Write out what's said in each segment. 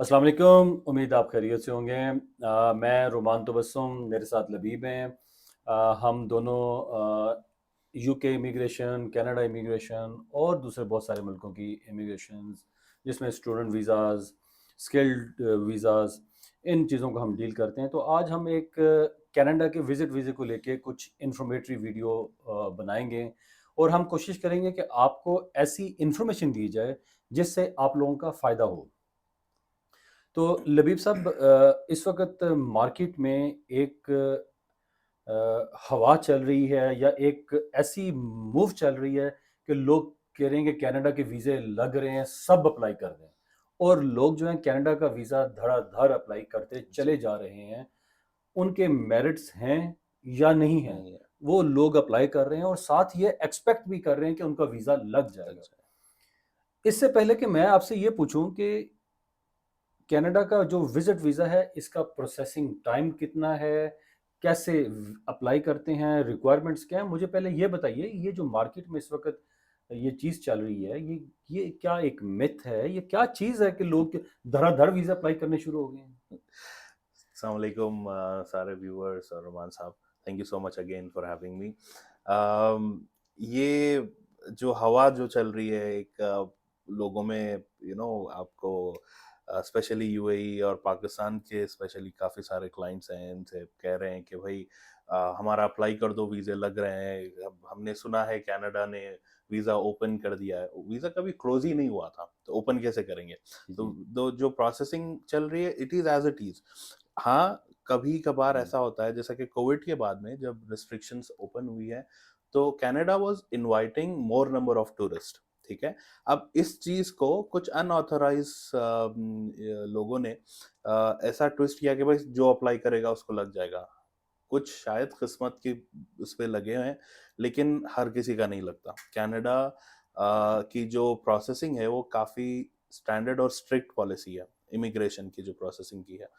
अस्सलाम वालेकुम। उम्मीद आप खैरियत से होंगे। मैं रोमान तबस्सुम, मेरे साथ लबीब हैं। हम दोनों यूके इमिग्रेशन, कनाडा इमिग्रेशन और दूसरे बहुत सारे मुल्कों की इमिग्रेशंस, जिसमें स्टूडेंट वीज़ाज़, स्किल्ड वीज़ाज़, इन चीज़ों को हम डील करते हैं। तो आज हम एक कनाडा के विज़िट वीज़े को लेके कुछ इन्फॉर्मेटरी वीडियो बनाएंगे और हम कोशिश करेंगे कि आपको ऐसी इन्फॉर्मेशन दी जाए जिससे आप लोगों का फ़ायदा हो। तो लबीब साहब, इस वक्त मार्केट में एक हवा चल रही है या एक ऐसी मूव चल रही है कि लोग कह रहे हैं कि कनाडा के वीज़े लग रहे हैं, सब अप्लाई कर दें। और लोग जो हैं कनाडा का वीज़ा धड़ाधड़ अप्लाई करते चले जी, जा रहे हैं। उनके मेरिट्स हैं या नहीं हैं, नहीं है, वो लोग अप्लाई कर रहे हैं और साथ ये एक्सपेक्ट भी कर रहे हैं कि उनका वीज़ा लग लग जाएगा। जाए। इससे पहले कि मैं आपसे ये पूछूं कि कनाडा का जो विजिट वीज़ा है, इसका प्रोसेसिंग टाइम कितना है? कैसे अप्लाई करते हैं? रिक्वायरमेंट्स क्या हैं? मुझे पहले ये बताइए, ये जो मार्केट में इस वक़्त ये चीज़ चल रही है, ये क्या एक मिथ है? ये क्या चीज़ है कि लोग धड़ाधड़ वीज़ा अप्लाई करने शुरू हो गए हैं? अस्सलाम वालेकुम सारे व्यूअर्स और रोमान साहब, thank you so much again for having me. ये जो हवा जो चल रही है एक लोगों में आपको स्पेशली यूएई और पाकिस्तान के स्पेशली काफ़ी सारे क्लाइंट्स हैं, इनसे कह रहे हैं कि भाई हमारा अप्लाई कर दो, वीज़े लग रहे हैं। अब हमने सुना है कनाडा ने वीज़ा ओपन कर दिया है। वीज़ा कभी क्लोज ही नहीं हुआ था, तो ओपन कैसे करेंगे? जी, तो जी। जो प्रोसेसिंग चल रही है, it is as it is. हाँ, कभी-कभार हुँ, ऐसा होता है जैसा कि कोविड के बाद में जब रिस्ट्रिक्शंस ओपन हुई है, तो Canada was inviting more number of tourist, ठीक है? अब इस चीज़ को कुछ अनऑथराइज़्ड लोगों ने ऐसा ट्विस्ट किया कि भाई जो अप्लाई करेगा उसको लग जाएगा। कुछ शायद किस्मत की उस पे लगे हैं, लेकिन हर किसी का नहीं लगता। कनाडा की जो प्रोसेसिंग है वो काफ़ी स्टैंडर्ड और स्ट्रिक्ट पॉलिसी है, इमिग्रेशन की जो प्रोसेसिंग की है।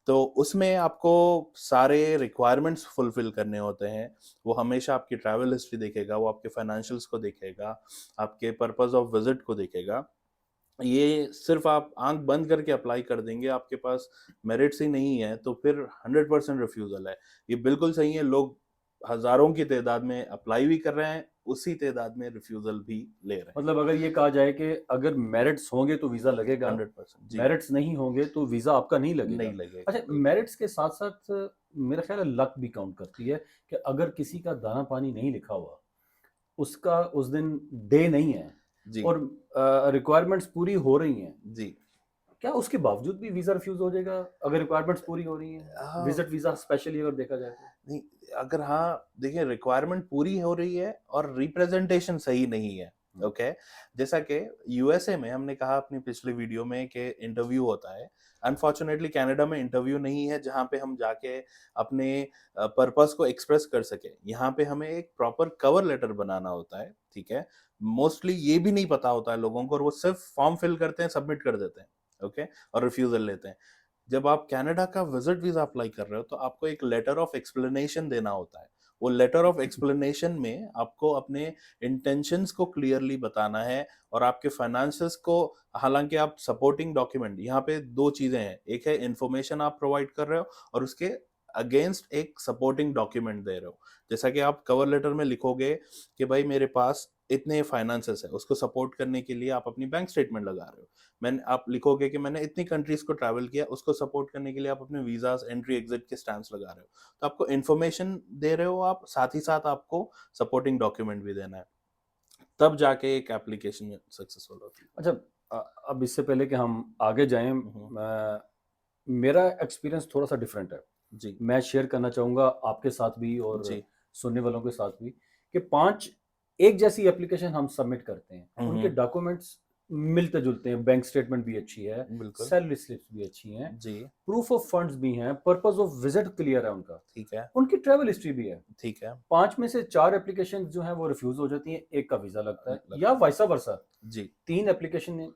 तो उसमें आपको सारे रिक्वायरमेंट्स फुलफिल करने होते हैं। वो हमेशा आपकी ट्रैवल हिस्ट्री देखेगा, वो आपके फाइनेंशियल्स को देखेगा, आपके पर्पस ऑफ विज़िट को देखेगा। ये सिर्फ़ आप आँख बंद करके अप्लाई कर देंगे, आपके पास मेरिट्स ही नहीं है, तो फिर 100% रिफ्यूज़ल है। ये बिल्कुल सही है, लोग हज़ारों की तादाद में अप्लाई भी कर रहे हैं, उसी तादाद में रिफ्यूज़ल भी ले रहे हैं। मतलब अगर ये कहा जाए कि अगर मेरिट्स होंगे तो वीज़ा लगेगा, 100% जी, मेरिट्स नहीं होंगे तो वीज़ा आपका नहीं लगेगा। नहीं लगेगा, अच्छा, बिल्कुल। मेरिट्स के साथ-साथ मेरा ख़्याल है लक भी काउंट करती है कि अगर किसी का दाना-पानी नहीं लिखा हुआ, उसका उस दिन डे नहीं है जी, और रिक्वायरमेंट्स पूरी हो रही हैं, जी। क्या उसके बावजूद भी वीज़ा रिफ्यूज़ हो जाएगा अगर रिक्वायरमेंट्स पूरी हो रही हैं? हाँ, विज़िट वीज़ा स्पेशली अगर देखा जाए तो? नहीं, अगर हाँ, देखिए रिक्वायरमेंट पूरी हो रही है और रिप्रेजेंटेशन सही नहीं है, हुँ, ओके? जैसा कि यूएसए में हमने कहा अपनी पिछली वीडियो में कि इंटरव्यू होता है। अनफॉर्चुनेटली कनाडा में इंटरव्यू नहीं है जहाँ पे हम जाके अपने पर्पस को एक्सप्रेस कर सकें। यहाँ पे हमें एक प्रॉपर कवर लेटर बनाना होता है, ठीक है? मोस्टली ये भी नहीं पता होता है लोगों को और वो सिर्फ फॉर्म फिल करते हैं, सबमिट कर देते हैं, ओके? और रिफ्यूज़ल लेते हैं। जब आप कनाडा का विजिट वीज़ा अप्लाई कर रहे हो तो आपको एक लेटर ऑफ एक्सप्लेनेशन देना होता है। वो लेटर ऑफ एक्सप्लेनेशन में आपको अपने इंटेंशंस को क्लियरली बताना है और आपके फाइनेंसेस को, हालाँकि आप सपोर्टिंग डॉक्यूमेंट यहाँ पे 2 चीज़ें हैं। एक है इन्फॉर्मेशन आप प्रोवाइड कर रहे हो और उसके अगेंस्ट एक सपोर्टिंग डॉक्यूमेंट दे रहे हो। जैसा कि आप कवर लेटर में लिखोगे कि भाई मेरे पास इतने फाइनेंसेस है, उसको सपोर्ट करने के लिए आप अपनी बैंक स्टेटमेंट लगा रहे हो। मैंने आप लिखोगे कि मैंने इतनी कंट्रीज़ को ट्रैवल किया, उसको सपोर्ट करने के लिए आप अपने वीज़ाज़, एंट्री, एग्ज़िट के स्टैम्प्स लगा रहे हो। तो आपको इन्फॉर्मेशन दे रहे हो आप, साथ ही साथ आपको सपोर्टिंग डॉक्यूमेंट भी देना है। तब जाके एक एप्लीकेशन सक्सेसफुल होती है। अच्छा, अ, अब इससे पहले कि हम आगे जाएँ, हुँ, हुँ। मेरा एक्सपीरियंस थोड़ा-सा डिफरेंट है। जी, मैं शेयर करना चाहूँगा आपके साथ भी और जी। सुनने वालों के साथ भी कि 5 एक जैसी एप्लीकेशन हम सबमिट करते हैं। हुँ, उनके हुँ। डॉक्यूमेंट्स मिलते-जुलते हैं, बैंक स्टेटमेंट भी अच्छी है, बिल्कुल। सैलरी स्लिप्स भी अच्छी हैं, जी, प्रूफ ऑफ फंड्स भी हैं, पर्पस ऑफ विज़िट क्लियर है उनका, ठीक है, उनकी ट्रैवल हिस्ट्री भी है। ठीक है। 5 में से 4 एप्लीकेशंस जो हैं वो रिफ्यूज़ हो जाती हैं, 1 का वीज़ा लगता है या लगता है। वाइसा वर्सा। जी, 3 एप्लीकेशन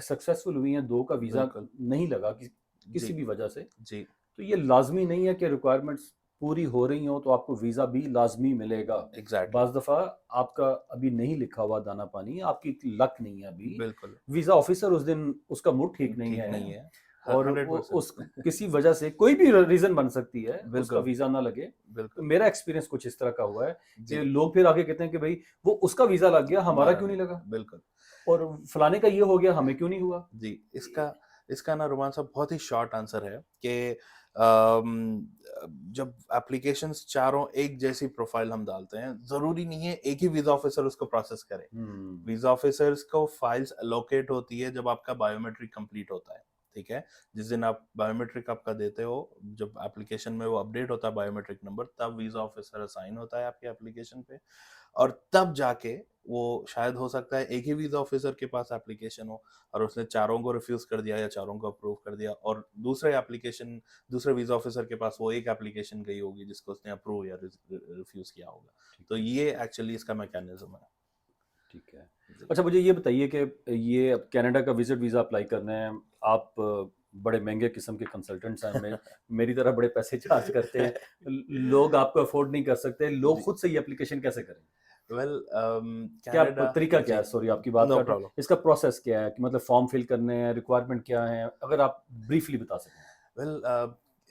सक्सेसफुल हुई हैं, 2 का वीज़ा बिल्कुल। नहीं लगा जी, किसी भी वजह से। जी। तो ये लाज़मी नहीं है कि रिक्वायरमेंट्स पूरी हो रही हों तो आपको वीज़ा भी लाज़मी मिलेगा। एग्ज़ैक्टली। बाज़ दफ़ा आपका अभी नहीं लिखा हुआ दाना-पानी, आपकी लक नहीं है अभी। बिल्कुल, वीज़ा ऑफ़िसर उस दिन उसका मूड ठीक नहीं ठीक है, नहीं है। और वो उस 100%। किसी वजह से कोई भी रीजन बन सकती है उसका बिल्कुल, वीजा ना लगे। तो बिल्कुल। मेरा एक्सपीरियंस कुछ इस तरह का हुआ है कि जी, लोग फिर आगे कहते हैं कि भाई वो उसका वीजा लग गया, हमारा हमारा क्यों नहीं नहीं, लगा, बिल्कुल। और फलाने का ये हो गया, हमें क्यों नहीं हुआ। जी, इसका इसका ना रोमान साहब बहुत ही शॉर्ट आंसर है कि अम, जब एप्लीकेशंस चारों एक जैसी प्रोफाइल हम डालते हैं, ज़रूरी नहीं है एक ही वीज़ा ऑफिसर उसको प्रोसेस करे। हम्म। वीज़ा ऑफिसर्स को फाइल्स एलोकेट होती है जब आपका बायोमेट्रिक कंप्लीट होता है, ठीक है? जिस दिन आप बायोमेट्रिक आपका देते हो, जब एप्लीकेशन में वो अपडेट होता है बायोमेट्रिक नंबर, तब वीज़ा ऑफिसर असाइन होता है आपके एप्लीकेशन पे। और तब जाके वो शायद हो सकता है एक ही वीज़ा ऑफिसर के पास एप्लीकेशन हो और उसने चारों को रिफ्यूज़ कर दिया या चारों को अप्रूव कर दिया, और दूसरे वीज़ा ऑफिसर के पास वो एक एप्लीकेशन गई होगी जिसको उसने अप्रूव या रिफ्यूज़ किया होगा। ठीक तो है। ये एक्चुअली इसका मैकेनिज़्म है। ठीक है। जी। अच्छा, मुझे ये बताइए कि ये अब कनाडा का विजिट वीज़ा अप्लाई करना है, आप बड़े महँगे किस्म के कंसल्टेंट्स हैं, मेरी तरह बड़े पैसे चार्ज करते हैं, लोग आपको अफ़ोर्ड नहीं कर सकते, लोग जी। खुद से ये एप्लीकेशन कैसे करें? वेल क्या कनाडा तरीका क्या जी, है? सॉरी आपकी बात नो काट रहा हूँ। प्रॉब्लम। इसका प्रोसेस क्या है कि मतलब फॉर्म फिल करने हैं, रिक्वायरमेंट क्या है? अगर आप ब्रीफली बता सकें। वेल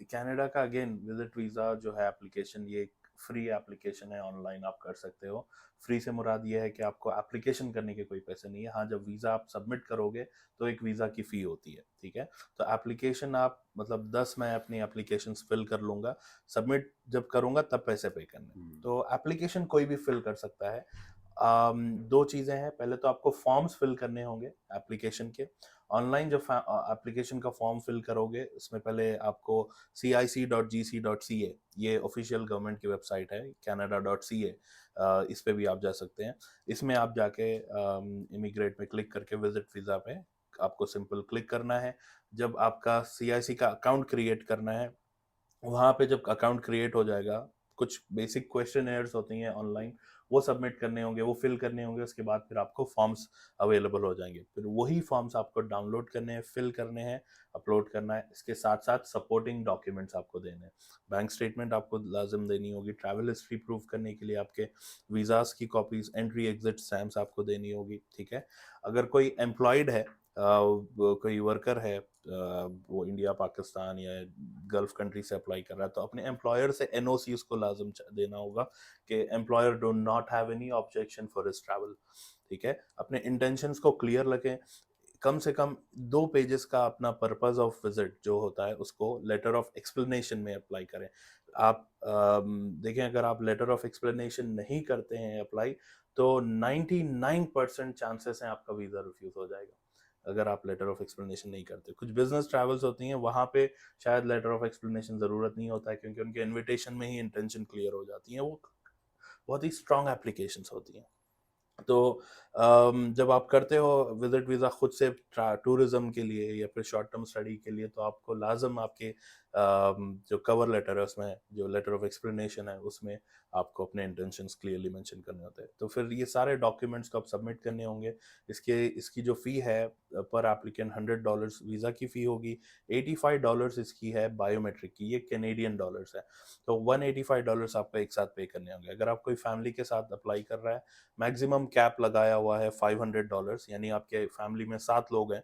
कनाडा का अगेन विजिट वीज़ा जो है एप्लीकेशन, ये एक फ्री एप्लीकेशन है, ऑनलाइन आप कर सकते हो। फ्री से मुराद ये है कि आपको एप्लीकेशन करने के कोई पैसे नहीं है। हाँ, जब वीज़ा आप सबमिट करोगे तो एक वीज़ा की फ़ी होती है, ठीक है? तो एप्लीकेशन आप मतलब 10 मैं अपनी एप्लीकेशंस फिल कर लूँगा, सबमिट जब करूँगा तब पैसे पे करने हैं। हुँ। तो एप्लीकेशन कोई भी फिल कर सकता है। 2 चीज़ें हैं, पहले तो आपको फॉर्म्स फिल करने होंगे एप्लीकेशन के। ऑनलाइन जब एप्लीकेशन का फॉर्म फिल करोगे, उसमें पहले आपको cic.gc.ca, ये ऑफिशियल गवर्नमेंट की वेबसाइट है, canada.ca, इस पे भी आप जा सकते हैं। इसमें आप जाके इमिग्रेट में क्लिक करके विजिट वीज़ा पे आपको सिंपल क्लिक करना है। जब आपका सीआईसी का अकाउंट क्रिएट करना है, वहाँ पे जब अकाउंट क्रिएट हो जाएगा, कुछ बेसिक क्वेश्चनेयर्स होती हैं ऑनलाइन, वो सबमिट करने होंगे, वो फिल करने होंगे, उसके बाद फिर आपको फॉर्म्स अवेलेबल हो जाएँगे। फिर वही फॉर्म्स आपको डाउनलोड करने हैं, फिल करने हैं, अपलोड करना है। इसके साथ-साथ सपोर्टिंग डॉक्यूमेंट्स आपको देने हैं। बैंक स्टेटमेंट आपको लाज़िम देनी होगी, ट्रैवल हिस्ट्री प्रूफ करने के लिए आपके वीज़ाज़ की कॉपीज़, एंट्री एग्ज़िट स्टैम्प्स आपको देनी होगी, ठीक है? अगर कोई एम्प्लॉयड है, वो कोई वर्कर है, वो इंडिया, पाकिस्तान या गल्फ कंट्री से अप्लाई कर रहा है, तो अपने एम्प्लॉयर से एनओसी उसको लाजम देना होगा कि employer do not have any objection for his travel, ठीक है? अपने इंटेंशंस को क्लियर रखें। कम से कम 2 पेजेस का अपना पर्पस ऑफ विजिट जो होता है उसको लेटर ऑफ एक्सप्लेनेशन में अप्लाई करें। आप देखें, अगर आप लेटर ऑफ एक्सप्लेनेशन नहीं करते हैं अप्लाई, तो 99% चांसेस हैं आपका वीज़ा रिफ्यूज़ हो जाएगा, अगर आप लेटर ऑफ एक्सप्लेनेशन नहीं करते। कुछ बिज़नेस ट्रैवल्स होती हैं, वहाँ पे शायद लेटर ऑफ एक्सप्लेनेशन ज़रूरत नहीं होता है, क्योंकि उनके इन्विटेशन में ही इंटेंशन क्लियर हो जाती हैं। वो बहुत ही स्ट्रॉन्ग एप्लीकेशंस होती हैं। तो जब आप करते हो विजिट वीज़ा खुद से टूरिज्म के लिए या फिर शॉर्ट टर्म स्टडी के लिए, तो आपको लाजम आपके जो कवर लेटर है उसमें, जो लेटर ऑफ एक्सप्लेनेशन है उसमें आपको अपने इंटेंशंस क्लियरली मेंशन करने होते हैं। तो फिर ये सारे डॉक्यूमेंट्स को आप सबमिट करने होंगे। इसकी जो फ़ी है पर एप्लीकेंट $100 वीज़ा की फ़ी होगी, $85 इसकी है बायोमेट्रिक की, ये कैनेडियन डॉलर्स है। तो $185 आपको एक साथ पे करने होंगे। अगर आप कोई फैमिली के साथ अप्लाई कर रहा है, मैक्सिमम कैप लगाया हुआ है $500, यानी आपके फैमिली में 7 लोग हैं,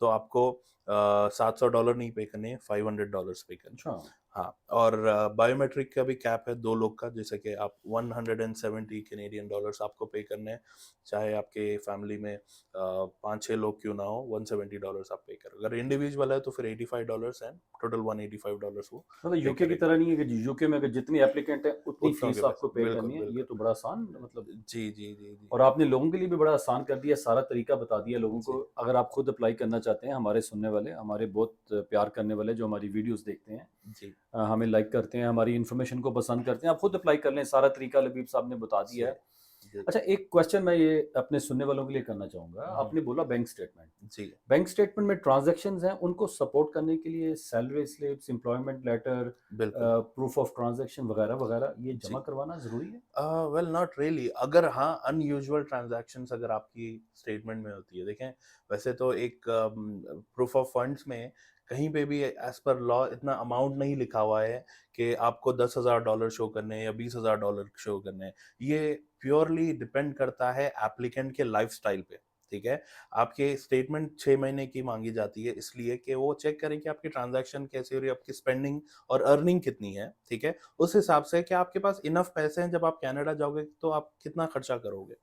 तो आपको $700 नहीं पे करने हैं, $500 पे करने हैं। अच्छा। हाँ, और बायोमेट्रिक का भी कैप है 2 लोग का, जैसे कि आप $170 आपको पे करने हैं, चाहे आपके फैमिली में 5-6 लोग क्यों ना हो, $170 आप पे करो। अगर इंडिविजुअल है तो फिर $85 है, टोटल $185 वो मतलब पे यूके की करेगा। तरह नहीं है कि यूके में अगर जितनी एप्लीकेंट है उतनी उतनों के फीस आपको पैसे, पे बिल्कुल, करनी है, ये बिल्कुल। तो बड़ा आसान मतलब। जी, जी, जी, जी। और आपने लोगों के लिए भी बड़ा आसान कर दिया, सारा तरीका बता दिया लोगों को। जी, अगर आप खुद अप्लाई करना चाहते हैं, हमारे सुनने वाले, हमारे बहुत प्यार करने वाले जो हमारी वीडियोस देखते हैं, जी, हमें लाइक करते हैं, हमारी इन्फॉर्मेशन को पसंद करते हैं, आप खुद अप्लाई कर लें, सारा तरीका लबीब साहब ने बता दिया जी, है। जी। अच्छा, एक क्वेश्चन मैं ये अपने सुनने वालों के लिए करना चाहूँगा। हुँ, आपने बोला बैंक स्टेटमेंट। जी, बैंक स्टेटमेंट में ट्रांज़ैक्शंस हैं, उनको सपोर्ट करने के लिए सैलरी स्लिप्स, एम्प्लॉयमेंट लेटर, बिल्कुल, प्रूफ ऑफ ट्रांज़ैक्शन वगैरह-वगैरह ये जमा जी। करवाना ज़रूरी है? वेल नॉट रियली, अगर हाँ, अनयूजुअल ट्रांज़ैक्शंस अगर आपकी स्टेटमेंट में होती है, देखें वैसे तो एक प्रूफ ऑफ फंड्स में कहीं पे भी एज़ पर लॉ इतना अमाउंट नहीं लिखा हुआ है कि आपको $10,000 शो करने हैं या $20,000 शो करने हैं। ये प्योरली डिपेंड करता है एप्लीकेंट के लाइफ़स्टाइल पे, ठीक है? आपके स्टेटमेंट 6 महीने की माँगी जाती है इसलिए कि वो चेक करें कि आपकी ट्रांज़ैक्शन कैसी हो रही है, आपकी स्पेंडिंग और अर्निंग कितनी है, ठीक है? उस हिसाब से कि आपके पास इनफ पैसे हैं जब आप कनाडा जाओगे तो आप कितना खर्चा करोगे।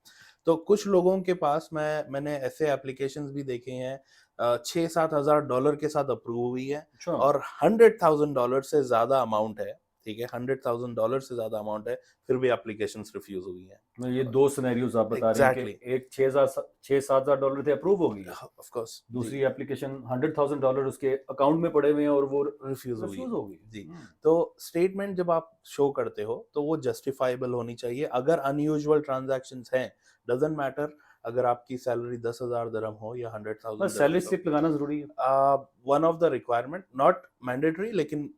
तो कुछ लोगों के पास मैंने ऐसे एप्लीकेशंस भी देखे हैं 6-7 हज़ार डॉलर के साथ अप्रूव हुई है अच्छा। और $100,000 से ज़्यादा अमाउंट है, ठीक है? $100,000 से ज़्यादा अमाउंट है, फिर भी एप्लीकेशंस रिफ्यूज़ हुई हैं। मतलब ये 2 सिनेरियोज़ आप बता रहे हैं कि एग्ज़ैक्टली, एक 6-7,000 थे अप्रूव हो गई है। ऑफ कोर्स, जी। दूसरी एप्लीकेशन $100,000 उसके अकाउंट में पड़े हुए हैं और वो रिफ्यूज़ हुई है। रिफ्यूज़ हो गई। जी, हुँ। तो स्टेटमेंट जब आप शो करते हो, तो वो जस्टिफाएबल होनी चाहिए। अगर अनयूजुअल ट्रांज़ैक्शंस हैं, डज़न्ट मैटर अगर आपकी सैलरी 10,000 दिरहम हो या बस 100,000 सैलरी दिरहम्स हो। स्लिप लगाना ज़रूरी है। One of the requirement, not mandatory लेकिन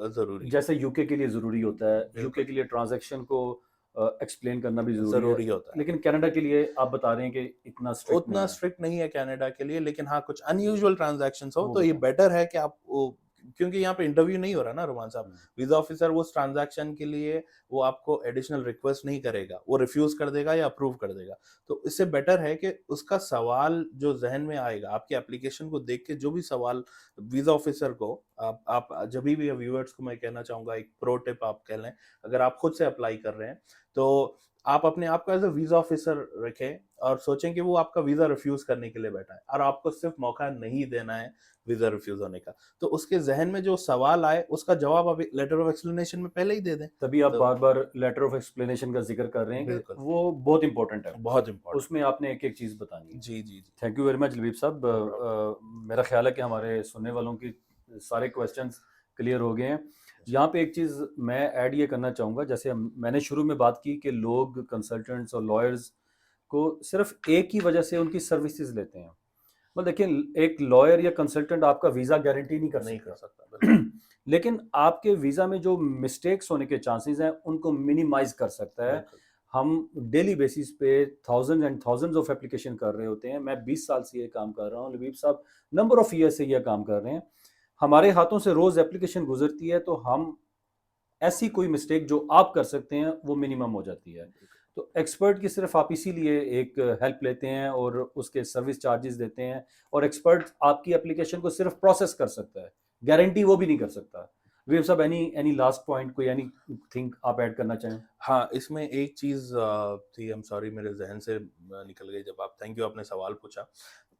ज़रूरी है। जैसे यूके के लिए ज़रूरी होता है, यूके बिल्कुल, के लिए ट्रांज़ैक्शन को एक्सप्लेन करना भी ज़रूरी है। ज़रूरी होता है। लेकिन कनाडा के लिए आप बता रहे हैं कि इतना स्ट्रिक्ट उतना नहीं है। स्ट्रिक्ट नहीं है कनाडा के लिए, लेकिन हाँ, कुछ अनयूजुअल ट्रांज़ैक्शंस हो वो तो ये बताएँ। बेटर है कि आप वो, क्योंकि यहाँ पे इंटरव्यू नहीं हो रहा ना रोमान साहब। हुँ। वीज़ा ऑफिसर वो उस ट्रांज़ैक्शन के लिए वो आपको एडिशनल रिक्वेस्ट नहीं करेगा, वो रिफ्यूज़ कर देगा या अप्रूव कर देगा। तो इससे बेटर है कि उसका सवाल जो ज़हन में आएगा, आपकी एप्लीकेशन को देख के जो भी सवाल वीज़ा ऑफिसर को आप जभी भी व्यूअर्स को मैं कहना चाहूँगा, एक प्रो टिप आप कह लें, अगर आप खुद से अप्लाई कर रहे हैं, तो आप अपने आप को एज़ अ वीज़ा ऑफिसर रखें और सोचें कि वो आपका वीज़ा रिफ्यूज़ करने के लिए बैठा है और आपको सिर्फ़ मौका नहीं देना है वीज़ा रिफ्यूज़ होने का। तो उसके ज़हन में जो सवाल आए, उसका जवाब आप लेटर ऑफ एक्सप्लेनेशन में पहले ही दे दें। तभी आप तो बार-बार लेटर ऑफ एक्सप्लेनेशन का ज़िक्र कर रहे हैं कि बिल्कुल, वो बहुत इम्पोर्टेंट है। बहुत इम्पोर्टेंट उसमें आपने एक-एक चीज़ बतानी है। जी, जी, जी। Thank you very much Labib sahab. No problem. मेरा ख़्याल है कि हमारे सुनने वालों की सारे क्वेश्चन्स क्लियर हो गए हैं। यहाँ पे एक चीज़ मैं ऐड ये करना चाहूँगा, जैसे मैंने शुरू में बात की कि लोग कंसल्टेंट्स और लॉयर्स को सिर्फ़ एक ही वजह से उनकी सर्विसेज़ लेते हैं। मतलब देखिए, एक लॉयर या कंसल्टेंट आपका वीज़ा गारंटी नहीं कर नहीं कर सकता। सकता, बिल्कुल, लेकिन आपके वीज़ा में जो मिस्टेक्स होने के चांसेस हैं, उनको मिनिमाइज़ कर सकता है। बिल्कुल। हम डेली बेसिस पे thousands and thousands of application कर रहे होते हैं। मैं 20 साल से ये काम कर रहा हूँ, लबीब साहब नंबर ऑफ ईयर से ये काम कर रहे हैं। हमारे हाथों से रोज़ एप्लीकेशन गुज़रती है, तो हम ऐसी कोई मिस्टेक जो आप कर सकते हैं, वो मिनिमम हो जाती है। तो एक्सपर्ट की सिर्फ़ आप इसीलिए एक हेल्प लेते हैं और उसके सर्विस चार्जेज़ देते हैं, और एक्सपर्ट आपकी एप्लीकेशन को सिर्फ़ प्रोसेस कर सकता है, गारंटी वो भी नहीं कर सकता। वीर साहब, एनी एनी लास्ट पॉइंट, कोई एनीथिंग आप ऐड करना चाहें? हाँ, इसमें एक चीज़ थी, आई एम सॉरी मेरे ज़हन से निकल गई जब आप, थैंक यू आपने सवाल पूछा।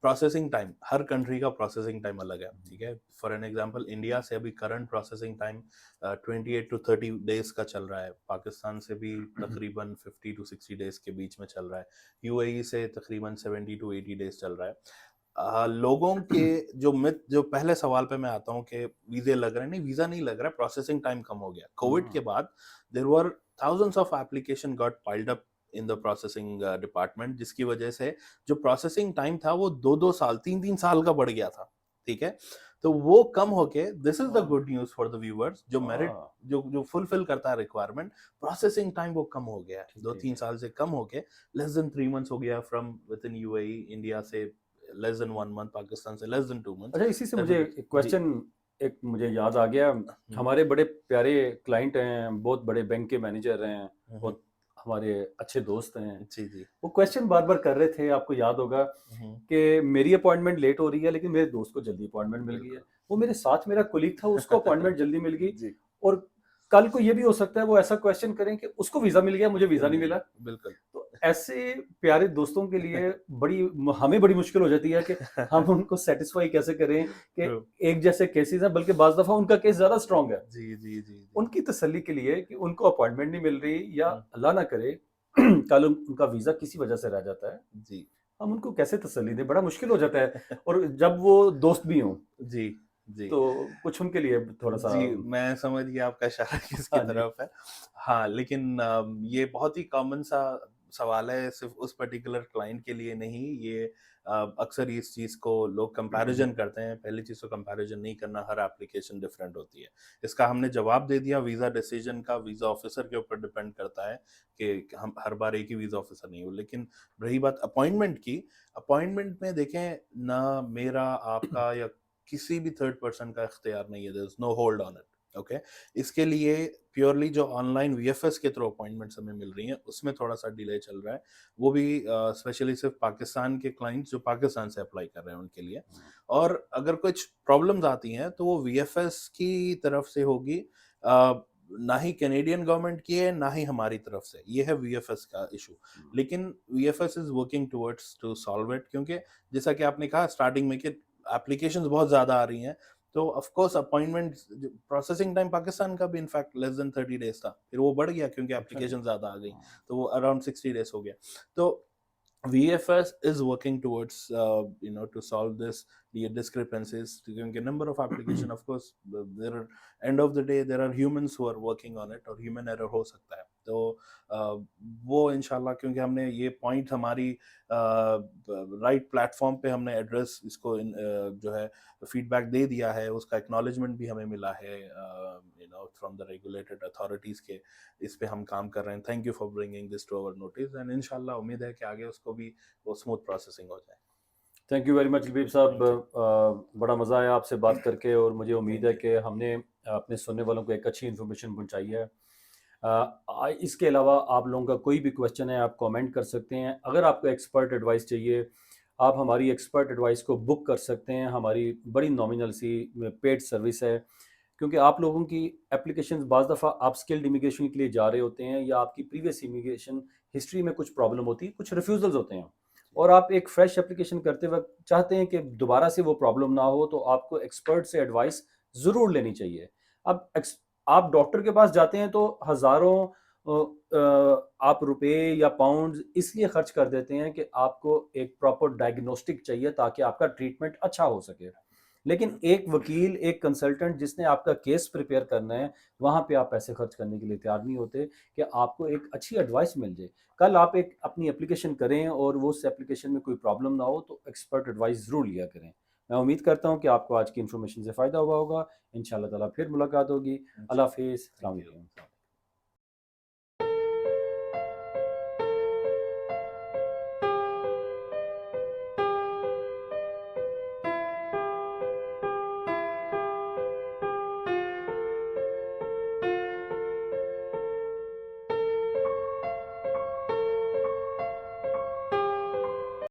प्रोसेसिंग टाइम, हर कंट्री का प्रोसेसिंग टाइम अलग है, ठीक है? फॉर एन एग्ज़ाम्पल इंडिया से अभी current processing time 28 to 30 days का चल रहा है। पाकिस्तान से भी तकरीबन 50 टू 60 डेज़ के बीच में चल रहा है। यूएई से तकरीबन 70 टू 80 डेज़ चल रहा है। लोगों के जो मिथ, जो पहले सवाल पे मैं आता हूँ कि वीज़े लग रहे हैं, नहीं वीज़ा नहीं लग रहा है, प्रोसेसिंग टाइम कम हो गया। कोविड के हुँ। बाद there were thousands of application got piled up in the processing department, जिसकी वजह से जो प्रोसेसिंग टाइम था वो 2-2 साल, 3-3 साल का बढ़ गया था, ठीक है? तो वो कम होके, दिस इज़ द हाँ, good news for the viewers, जो मेरिट हाँ। जो जो फुलफिल करता है रिक्वायरमेंट, प्रोसेसिंग टाइम वो कम हो गया है। ठीक, ठीक, 2-3 ठीक। साल से कम होके लेस देन 3 मंथ्स हो गया फ्रॉम विथिन यूएई, इंडिया से लेस देन 1 मंथ, पाकिस्तान से लेस देन 2 मंथ्स। अच्छा, इसी से मुझे डेफिनिट एक जी। क्वेश्चन एक मुझे याद आ गया। हुँ, हमारे बड़े प्यारे क्लाइंट हैं, बहुत बड़े बैंक के मैनेजर हैं, हुँ, हुँ। बहुत हमारे अच्छे दोस्त हैं। जी, जी। वो क्वेश्चन बार-बार कर रहे थे, आपको याद होगा हुँ, कि मेरी अपॉइंटमेंट लेट हो रही है, लेकिन मेरे दोस्त को जल्दी अपॉइंटमेंट मिल गई है। बिल्कुल। वो मेरे साथ मेरा कोलीग था, उसको अपॉइंटमेंट जल्दी मिल गई, जी, और कल को ये भी हो सकता है वो ऐसा क्वेश्चन करें कि उसको वीज़ा मिल गया, मुझे वीज़ा नहीं नहीं, मिला। बिल्कुल। तो ऐसे प्यारे दोस्तों के लिए हमें बड़ी मुश्किल हो जाती है कि हम उनको सैटिस्फाई कैसे करें कि ट्रू। एक जैसे केसेस हैं, बल्कि बाज़ दफ़ा उनका केस ज़्यादा स्ट्रॉन्ग है। जी, जी, जी, जी। उनकी तसल्ली के लिए कि उनको अपॉइंटमेंट नहीं मिल रही, या हुँ, अल्लाह ना करे कल उनका वीज़ा किसी वजह से रह जाता है, जी। हम उनको कैसे तसल्ली दें? बड़ा मुश्किल हो जाता है, और जब वो दोस्त भी हों, जी, जी। तो कुछ उनके लिए थोड़ा-सा। जी, मैं समझ गया आपका इशारा किसकी हाँ जी। तरफ है। हाँ, लेकिन ये बहुत ही कॉमन सा सवाल है, सिर्फ़ उस पर्टिकुलर क्लाइंट के लिए नहीं, ये अक्सर इस चीज़ को लोग कंपैरिज़न करते हैं। पहली चीज़ तो कंपैरिज़न नहीं करना, हर एप्लीकेशन डिफरेंट होती है। इसका हमने जवाब दे दिया, वीज़ा डिसीज़न का वीज़ा ऑफ़िसर के ऊपर डिपेंड करता है कि हम हर बार एक ही वीज़ा ऑफ़िसर नहीं हो। लेकिन रही बात अपॉइंटमेंट की, अपॉइंटमेंट में देखें, ना मेरा, आपका या किसी भी थर्ड पर्सन का इख्तियार नहीं है, there is no hold on it. Okay. इसके लिए प्योरली जो ऑनलाइन वीएफएस के थ्रू अपॉइंटमेंट्स हमें मिल रही हैं, उसमें थोड़ा-सा डिले चल रहा है। वो भी स्पेशली सिर्फ़ पाकिस्तान के क्लाइंट्स जो पाकिस्तान से अप्लाई कर रहे हैं उनके लिए। और अगर कुछ प्रॉब्लम्स आती हैं, तो वो वीएफएस की तरफ से होगी, ना ही कैनेडियन गवर्नमेंट की है, ना ही हमारी तरफ से। ये है वीएफएस का इश्यू। लेकिन VFS is working towards to solve it, क्योंकि जैसा कि आपने कहा स्टार्टिंग में कि एप्लीकेशंस बहुत ज़्यादा आ रही हैं, तो of course appointment processing time Pakistan का भी इनफैक्ट लेस देन 30 डेज था, फिर वो बढ़ गया क्योंकि अच्छा जी। एप्लीकेशन ज्यादा आ गई, हाँ। तो वो अराउंड 60 डेज हो गया। तो VFS is working towards to solve this the discrepancies, क्योंकि number of application of course there are end of the day there are humans who are working on it और human error हो सकता है। तो वो इंशाल्लाह, क्योंकि हमने ये पॉइंट हमारी राइट प्लेटफॉर्म पे हमने एड्रेस इसको जो है फीडबैक दे दिया है, उसका एक्नॉलेजमेंट भी हमें मिला है फ्रॉम द रेगुलेटेड अथॉरिटीज के। इस पे हम काम कर रहे हैं। Thank you for bringing this to our notice, and इंशाल्लाह उम्मीद है कि आगे उसको भी वो स्मूथ प्रोसेसिंग हो जाए। Thank you very much Labib साहब। Thank you. बड़ा मज़ा आया आपसे बात करके और मुझे उम्मीद है कि हमने अपने सुनने वालों को एक अच्छी इन्फॉर्मेशन पहुंचाई है। इसके अलावा आप लोगों का कोई भी क्वेश्चन है आप कमेंट कर सकते हैं। अगर आपको एक्सपर्ट एडवाइस चाहिए आप हमारी एक्सपर्ट एडवाइस को बुक कर सकते हैं। हमारी बड़ी नॉमिनल सी पेड सर्विस है, क्योंकि आप लोगों की एप्लीकेशंस बाज़ दफ़ा आप स्किल्ड इमिग्रेशन के लिए जा रहे होते हैं या आपकी प्रीवियस इमिग्रेशन हिस्ट्री में कुछ प्रॉब्लम होती है, कुछ रिफ्यूज़ल्स होते हैं और आप एक फ्रेश एप्लीकेशन करते वक्त चाहते हैं कि दोबारा से वो प्रॉब्लम ना हो, तो आपको एक्सपर्ट से एडवाइस ज़रूर लेनी चाहिए। अब आप डॉक्टर के पास जाते हैं तो हज़ारों आप रुपए या पाउंड इसलिए खर्च कर देते हैं कि आपको एक प्रॉपर डायग्नोस्टिक चाहिए ताकि आपका ट्रीटमेंट अच्छा हो सके। लेकिन एक वकील, एक कंसल्टेंट जिसने आपका केस प्रिपेयर करना है, वहाँ पे आप पैसे खर्च करने के लिए तैयार नहीं होते कि आपको एक अच्छी एडवाइस मिल जाए। कल आप एक अपनी एप्लीकेशन करें और वो उस एप्लीकेशन में कोई प्रॉब्लम ना हो, तो एक्सपर्ट एडवाइस ज़रूर लिया करें। मैं उम्मीद करता हूँ कि आपको आज की इन्फॉर्मेशन से फ़ायदा हुआ होगा। इंशाअल्लाह ताला फिर मुलाकात होगी। अल्लाह हाफ़िज़। अस्सलाम थैंक यू। वालेकुम।